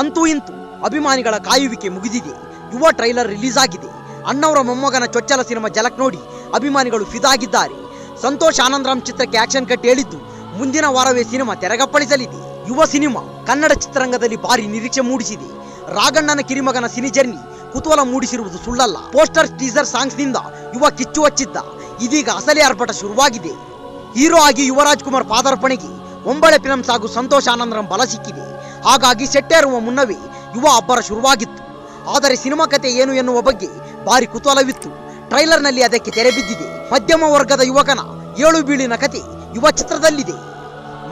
ಅಂತೂ ಇಂತೂ ಅಭಿಮಾನಿಗಳ ಕಾಯುವಿಕೆ ಮುಗಿದಿದೆ. ಯುವ ಟ್ರೈಲರ್ ರಿಲೀಸ್ ಆಗಿದೆ. ಅಣ್ಣವರ ಮೊಮ್ಮಗನ ಚೊಚ್ಚಲ ಸಿನಿಮಾ ಝಲಕ್ ನೋಡಿ ಅಭಿಮಾನಿಗಳು ಫಿದಾಗಿದ್ದಾರೆ. ಸಂತೋಷ್ ಆನಂದರಾಮ್ ಚಿತ್ರಕ್ಕೆ ಆಕ್ಷನ್ ಕಟ್ ಹೇಳಿದ್ದು ಮುಂದಿನ ವಾರವೇ ಸಿನಿಮಾ ತೆರೆಗಪ್ಪಳಿಸಲಿದೆ. ಯುವ ಸಿನಿಮಾ ಕನ್ನಡ ಚಿತ್ರರಂಗದಲ್ಲಿ ಭಾರಿ ನಿರೀಕ್ಷೆ ಮೂಡಿಸಿದೆ. ರಾಘಣ್ಣನ ಕಿರಿಮಗನ ಸಿನಿ ಜರ್ನಿ ಕುತೂಹಲ ಮೂಡಿಸಿರುವುದು ಸುಳ್ಳಲ್ಲ. ಪೋಸ್ಟರ್ ಟೀಸರ್ ಸಾಂಗ್ಸ್ ನಿಂದ ಯುವ ಕಿಚ್ಚು ಹಚ್ಚಿದ್ದ. ಇದೀಗ ಅಸಲಿ ಆರ್ಭಟ ಶುರುವಾಗಿದೆ. ಹೀರೋ ಆಗಿ ಯುವರಾಜ್ ಕುಮಾರ್ ಪಾದಾರ್ಪಣೆಗೆ ಒಂಬಳೆ ಫಿಲ್ಮ್ಸ್ ಹಾಗೂ ಸಂತೋಷ್ ಆನಂದರಾಮ್ ಬಲ ಸಿಕ್ಕಿದೆ. ಹಾಗಾಗಿ ಸೆಟ್ಟೇರುವ ಮುನ್ನವೇ ಯುವ ಅಬ್ಬರ ಶುರುವಾಗಿತ್ತು. ಆದರೆ ಸಿನಿಮಾ ಕತೆ ಏನು ಎನ್ನುವ ಬಗ್ಗೆ ಭಾರಿ ಕುತೂಹಲವಿತ್ತು. ಟ್ರೈಲರ್ನಲ್ಲಿ ಅದಕ್ಕೆ ತೆರೆ ಬಿದ್ದಿದೆ. ಮಧ್ಯಮ ವರ್ಗದ ಯುವಕನ ಏಳು ಬೀಳಿನ ಕತೆ ಯುವ ಚಿತ್ರದಲ್ಲಿದೆ.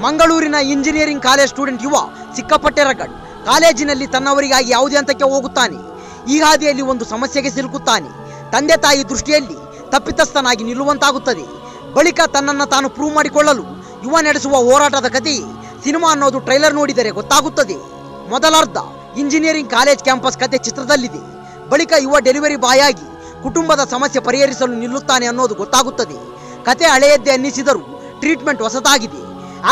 ಮಂಗಳೂರಿನ ಇಂಜಿನಿಯರಿಂಗ್ ಕಾಲೇಜ್ ಸ್ಟೂಡೆಂಟ್ ಯುವ ಸಿಕ್ಕಾಪಟ್ಟೆ ರಗಡ್. ಕಾಲೇಜಿನಲ್ಲಿ ತನ್ನವರಿಗಾಗಿ ಯಾವುದೇ ಹಂತಕ್ಕೆ ಹೋಗುತ್ತಾನೆ. ಈ ಹಾದಿಯಲ್ಲಿ ಒಂದು ಸಮಸ್ಯೆಗೆ ಸಿಲುಕುತ್ತಾನೆ. ತಂದೆ ತಾಯಿ ದೃಷ್ಟಿಯಲ್ಲಿ ತಪ್ಪಿತಸ್ಥನಾಗಿ ನಿಲ್ಲುವಂತಾಗುತ್ತದೆ. ಬಳಿಕ ತನ್ನನ್ನು ತಾನು ಪ್ರೂವ್ ಮಾಡಿಕೊಳ್ಳಲು ಯುವ ನಡೆಸುವ ಹೋರಾಟದ ಕಥೆಯೇ ಸಿನಿಮಾ ಅನ್ನೋದು ಟ್ರೈಲರ್ ನೋಡಿದರೆ ಗೊತ್ತಾಗುತ್ತದೆ. ಮೊದಲಾರ್ಧ ಇಂಜಿನಿಯರಿಂಗ್ ಕಾಲೇಜ್ ಕ್ಯಾಂಪಸ್ ಕತೆ ಚಿತ್ರದಲ್ಲಿದೆ. ಬಳಿಕ ಯುವ ಡೆಲಿವರಿ ಬಾಯ್ ಆಗಿ ಕುಟುಂಬದ ಸಮಸ್ಯೆ ಪರಿಹರಿಸಲು ನಿಲ್ಲುತ್ತಾನೆ ಅನ್ನೋದು ಗೊತ್ತಾಗುತ್ತದೆ. ಕತೆ ಹಳೆಯದ್ದೇ ಅನ್ನಿಸಿದರೂ ಟ್ರೀಟ್ಮೆಂಟ್ ಹೊಸದಾಗಿದೆ.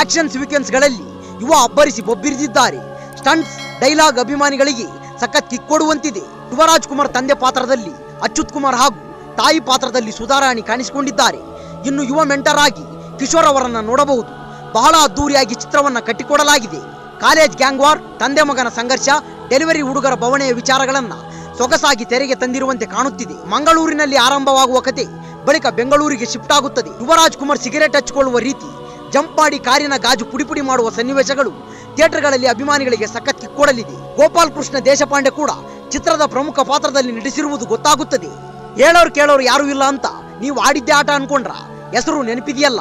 ಆಕ್ಷನ್ ಸೀಕ್ವೆನ್ಸ್ಗಳಲ್ಲಿ ಯುವ ಅಬ್ಬರಿಸಿ ಬೊಬ್ಬಿರಿದಿದ್ದಾರೆ. ಸ್ಟಂಟ್ಸ್, ಡೈಲಾಗ್ ಅಭಿಮಾನಿಗಳಿಗೆ ಸಖತ್ ಕಿಕ್ ಕೊಡುವಂತಿದೆ. ಯುವರಾಜ್ ಕುಮಾರ್ ತಂದೆ ಪಾತ್ರದಲ್ಲಿ ಅಚ್ಯುತ್ ಕುಮಾರ್ ಹಾಗೂ ತಾಯಿ ಪಾತ್ರದಲ್ಲಿ ಸುಧಾರಾಣಿ ಕಾಣಿಸಿಕೊಂಡಿದ್ದಾರೆ. ಇನ್ನು ಯುವ ಮೆಂಟರ್ ಆಗಿ ಕಿಶೋರ್ ಅವರನ್ನ ನೋಡಬಹುದು. ಬಹಳ ಅದ್ದೂರಿಯಾಗಿ ಚಿತ್ರವನ್ನ ಕಟ್ಟಿಕೊಡಲಾಗಿದೆ. ಕಾಲೇಜ್ ಗ್ಯಾಂಗ್ ವಾರ್, ತಂದೆ ಮಗನ ಸಂಘರ್ಷ, ಡೆಲಿವರಿ ಹುಡುಗರ ಬವಣೆಯ ವಿಚಾರಗಳನ್ನ ಸೊಗಸಾಗಿ ತೆರೆಗೆ ತಂದಿರುವಂತೆ ಕಾಣುತ್ತಿದೆ. ಮಂಗಳೂರಿನಲ್ಲಿ ಆರಂಭವಾಗುವ ಕತೆ ಬಳಿಕ ಬೆಂಗಳೂರಿಗೆ ಶಿಫ್ಟ್ ಆಗುತ್ತದೆ. ಯುವರಾಜ್ ಕುಮಾರ್ ಸಿಗರೇಟ್ ಹಚ್ಚಿಕೊಳ್ಳುವ ರೀತಿ, ಜಂಪ್ ಮಾಡಿ ಕಾರಿನ ಗಾಜು ಪುಡಿ ಮಾಡುವ ಸನ್ನಿವೇಶಗಳು ಥಿಯೇಟರ್ಗಳಲ್ಲಿ ಅಭಿಮಾನಿಗಳಿಗೆ ಸಖತ್ ಕಿಕ್ ಕೊಡಲಿದೆ. ಗೋಪಾಲ್ ಕೃಷ್ಣ ದೇಶಪಾಂಡೆ ಕೂಡ ಚಿತ್ರದ ಪ್ರಮುಖ ಪಾತ್ರದಲ್ಲಿ ನಟಿಸಿರುವುದು ಗೊತ್ತಾಗುತ್ತದೆ. ಹೇಳೋರು ಕೇಳೋರು ಯಾರು ಇಲ್ಲ ಅಂತ ನೀವು ಆಡಿದ್ದೆ ಆಟ ಅನ್ಕೊಂಡ್ರ ಹೆಸರು ನೆನಪಿದೆಯಲ್ಲ.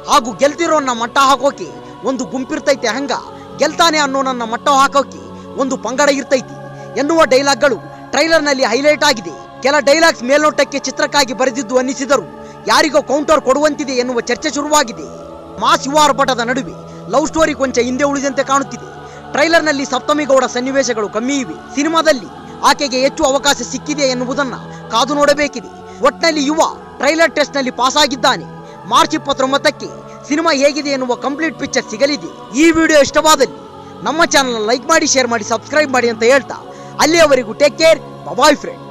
ಹಾಗೂ ಗೆಲ್ತಿರೋನ್ನ ಮಟ್ಟ ಹಾಕೋಕೆ ಒಂದು ಗುಂಪಿರ್ತೈತೆ, ಹಂಗ ಗೆಲ್ತಾನೆ ಅನ್ನೋ ನನ್ನ ಮಟ್ಟ ಹಾಕೋಕೆ ಒಂದು ಪಂಗಡ ಇರ್ತೈತಿ ಎನ್ನುವ ಡೈಲಾಗ್ಗಳು ಟ್ರೈಲರ್ನಲ್ಲಿ ಹೈಲೈಟ್ ಆಗಿದೆ. ಕೆಲ ಡೈಲಾಗ್ಸ್ ಮೇಲ್ನೋಟಕ್ಕೆ ಚಿತ್ರಕ್ಕಾಗಿ ಬರೆದಿದ್ದು ಅನ್ನಿಸಿದರೂ ಯಾರಿಗೋ ಕೌಂಟರ್ ಕೊಡುವಂತಿದೆ ಎನ್ನುವ ಚರ್ಚೆ ಶುರುವಾಗಿದೆ. ಮಾಸ್ ಯುವ ಆರ್ಭಟದ ನಡುವೆ ಲವ್ ಸ್ಟೋರಿ ಕೊಂಚ ಹಿಂದೆ ಉಳಿದಂತೆ ಕಾಣುತ್ತಿದೆ. ಟ್ರೈಲರ್ನಲ್ಲಿ ಸಪ್ತಮಿ ಗೌಡ ಸನ್ನಿವೇಶಗಳು ಕಮ್ಮಿ ಇವೆ. ಸಿನಿಮಾದಲ್ಲಿ ಆಕೆಗೆ ಹೆಚ್ಚು ಅವಕಾಶ ಸಿಕ್ಕಿದೆ ಎನ್ನುವುದನ್ನ ಕಾದು ನೋಡಬೇಕಿದೆ. ಒಟ್ನಲ್ಲಿ ಯುವ ಟ್ರೈಲರ್ ಟೆಸ್ಟ್ ನಲ್ಲಿ ಪಾಸ್ ಆಗಿದ್ದಾನೆ. ಮಾರ್ಚ್ 29ಕ್ಕೆ ಸಿನಿಮಾ ಹೇಗಿದೆ ಎನ್ನುವ ಕಂಪ್ಲೀಟ್ ಪಿಕ್ಚರ್ ಸಿಗಲಿದೆ. ಈ ವಿಡಿಯೋ ಇಷ್ಟವಾದಲ್ಲಿ ನಮ್ಮ ಚಾನಲ್ ಲೈಕ್ ಮಾಡಿ, ಶೇರ್ ಮಾಡಿ, ಸಬ್ಸ್ಕ್ರೈಬ್ ಮಾಡಿ ಅಂತ ಹೇಳ್ತಾ ಅಲ್ಲಿಯವರೆಗೂ ಟೇಕ್ ಕೇರ್, ಬಾಯ್ ಫ್ರೆಂಡ್.